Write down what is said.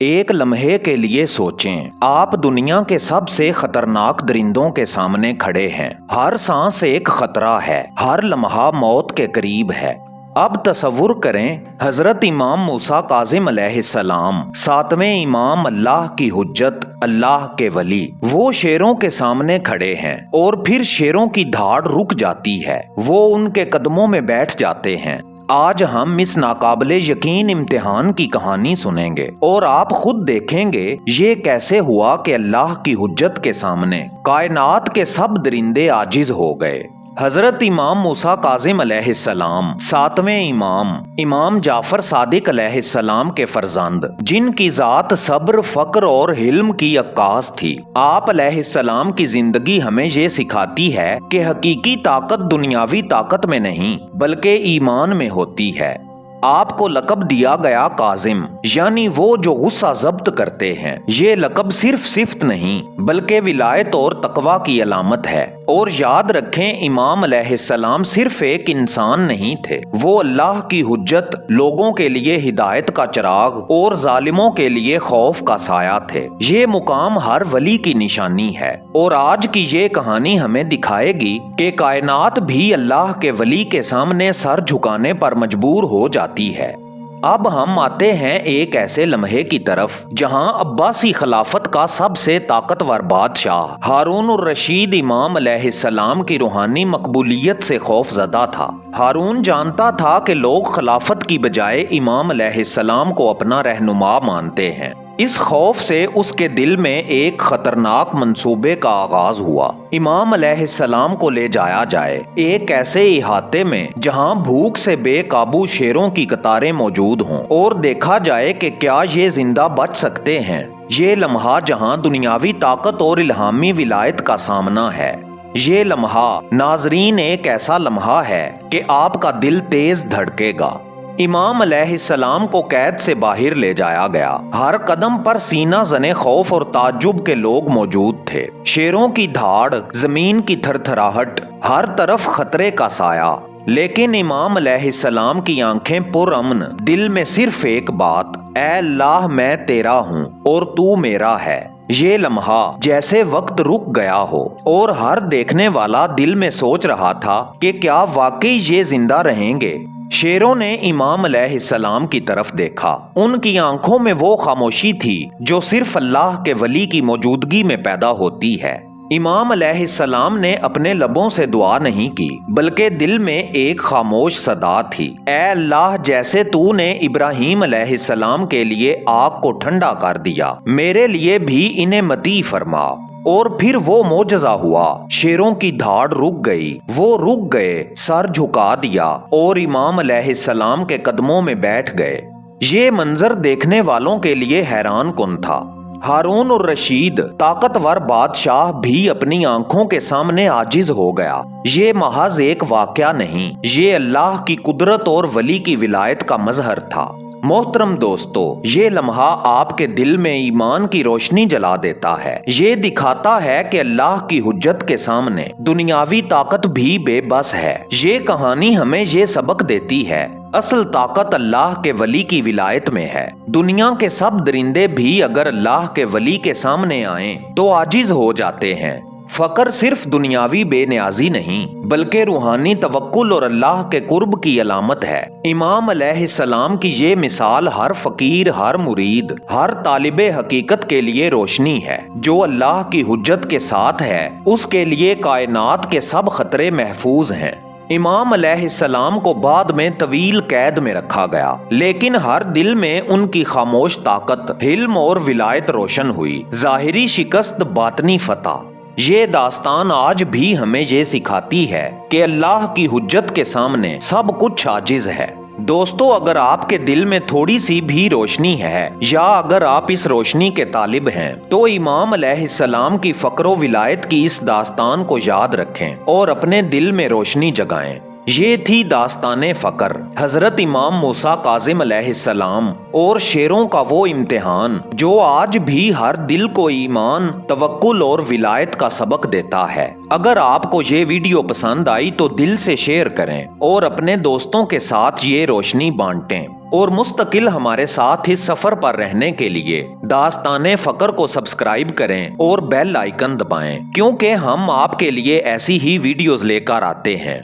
एक लम्हे के लिए सोचें, आप दुनिया के सबसे खतरनाक दरिंदों के सामने खड़े हैं। हर सांस एक खतरा है, हर लम्हा मौत के करीब है। अब तसव्वुर करें, हजरत इमाम मूसा काज़िम अलैहिस्सलाम, सातवें इमाम, अल्लाह की हुज्जत, अल्लाह के वली, वो शेरों के सामने खड़े हैं और फिर शेरों की धाड़ रुक जाती है, वो उनके कदमों में बैठ जाते हैं। आज हम इस नाकाबिले यकीन इम्तिहान की कहानी सुनेंगे और आप खुद देखेंगे ये कैसे हुआ कि अल्लाह की हुज्जत के सामने कायनात के सब दरिंदे आजिज हो गए। हजरत इमाम मूसा काज़िम अलैहिस्सलाम, सातवें इमाम जाफर सादिक अलैहिस्सलाम के फर्जंद, जिनकी जात सब्र, फक्र और हिल्म की अक्कास थी। आप अलैहिस्सलाम की जिंदगी हमें ये सिखाती है कि हकीकी ताकत दुनियावी ताकत में नहीं बल्कि ईमान में होती है। आपको लकब दिया गया काजिम, यानी वो जो गुस्सा जब्त करते हैं। ये लकब सिर्फ सिफ्त नहीं बल्कि विलायत और तकवा की अलामत है। और याद रखें, इमाम अलैहिस्सलाम सिर्फ एक इंसान नहीं थे, वो अल्लाह की हुज्जत, लोगों के लिए हिदायत का चिराग और जालिमों के लिए खौफ का साया थे। ये मुकाम हर वली की निशानी है और आज की ये कहानी हमें दिखाएगी कि कायनात भी अल्लाह के वली के सामने सर झुकाने पर मजबूर हो जाती है। अब हम आते हैं एक ऐसे लम्हे की तरफ जहां अब्बासी खिलाफत का सबसे ताकतवर बादशाह हारून उर रशीद इमाम अलैहिस्सलाम की रूहानी मकबूलियत से खौफजदा था। हारून जानता था कि लोग खिलाफत की बजाय इमाम अलैहिस्सलाम को अपना रहनुमा मानते हैं। इस खौफ से उसके दिल में एक खतरनाक मंसूबे का आगाज हुआ। इमाम अलैहिस्सलाम को ले जाया जाए एक ऐसे इहाते में जहां भूख से बेकाबू शेरों की कतारें मौजूद हों और देखा जाए कि क्या ये जिंदा बच सकते हैं। ये लम्हा जहां दुनियावी ताकत और इल्हामी विलायत का सामना है। ये लम्हा नाजरीन एक ऐसा लम्हा है कि आपका दिल तेज धड़केगा। इमाम अलैहिस्सलाम को कैद से बाहर ले जाया गया। हर कदम पर सीना जने खौफ और ताज्जुब के लोग मौजूद थे। शेरों की धाड़, जमीन की थरथराहट, हर तरफ खतरे का साया। लेकिन इमाम अलैहिस्सलाम की आंखें पुरअमन, दिल में सिर्फ एक बात, ऐ अल्लाह मैं तेरा हूँ और तू मेरा है। ये लम्हा जैसे वक्त रुक गया हो और हर देखने वाला दिल में सोच रहा था कि क्या वाकई ये जिंदा रहेंगे। शेरों ने इमाम अलैहिस्सलाम की तरफ देखा। उनकी आंखों में वो खामोशी थी जो सिर्फ अल्लाह के वली की मौजूदगी में पैदा होती है। इमाम अलैहिस्सलाम ने अपने लबों से दुआ नहीं की बल्कि दिल में एक खामोश सदा थी, ऐ अल्लाह, जैसे तूने इब्राहीम अलैहिस्सलाम के लिए आग को ठंडा कर दिया, मेरे लिए भी इन्हें मती फरमा। और फिर वो मोजज़ा हुआ। शेरों की धाड़ रुक गई, वो रुक गए, सर झुका दिया और इमाम अलैहिस्सलाम के कदमों में बैठ गए। ये मंजर देखने वालों के लिए हैरान कुन था। हारून और रशीद, ताकतवर बादशाह, भी अपनी आंखों के सामने आजिज हो गया। ये महज एक वाकया नहीं, ये अल्लाह की कुदरत और वली की विलायत का मजहर था। मोहतरम दोस्तों, ये लम्हा आपके दिल में ईमान की रोशनी जला देता है। ये दिखाता है कि अल्लाह की हुज्जत के सामने दुनियावी ताकत भी बेबस है। ये कहानी हमें ये सबक देती है, असल ताकत अल्लाह के वली की विलायत में है। दुनिया के सब दरिंदे भी अगर अल्लाह के वली के सामने आएं तो आजिज हो जाते हैं। फकर सिर्फ दुनियावी बेनियाजी नहीं बल्कि रूहानी तवक्कुल और अल्लाह के कुर्ब की अलामत है। इमाम अलैहिस्सलाम की ये मिसाल हर फकीर, हर मुरीद, हर तालिबे हकीकत के लिए रोशनी है। जो अल्लाह की हुज्जत के साथ है उसके लिए कायनात के सब खतरे महफूज हैं। इमाम अलैहिस्सलाम को बाद में तवील कैद में रखा गया, लेकिन हर दिल में उनकी खामोश ताकत, हिल्म और विलायत रोशन हुई। जाहिरी शिकस्त, बातनी फतह। ये दास्तान आज भी हमें ये सिखाती है कि अल्लाह की हुज्जत के सामने सब कुछ आजिज है। दोस्तों, अगर आपके दिल में थोड़ी सी भी रोशनी है या अगर आप इस रोशनी के तालिब हैं तो इमाम अलैहिस्सलाम की फक्र विलायत की इस दास्तान को याद रखें और अपने दिल में रोशनी जगाएं। ये थी दास्ताने फकर, हजरत इमाम मूसा काज़िम अलैहिस्सलाम और शेरों का वो इम्तिहान जो आज भी हर दिल को ईमान, तवक्कुल और विलायत का सबक देता है। अगर आपको ये वीडियो पसंद आई तो दिल से शेयर करें और अपने दोस्तों के साथ ये रोशनी बांटें। اور مستقل ہمارے ساتھ اس سفر پر رہنے کے لیے داستان فقر کو سبسکرائب کریں اور بیل آئیکن دبائیں، کیونکہ ہم آپ کے لیے ایسی ہی ویڈیوز لے کر آتے ہیں۔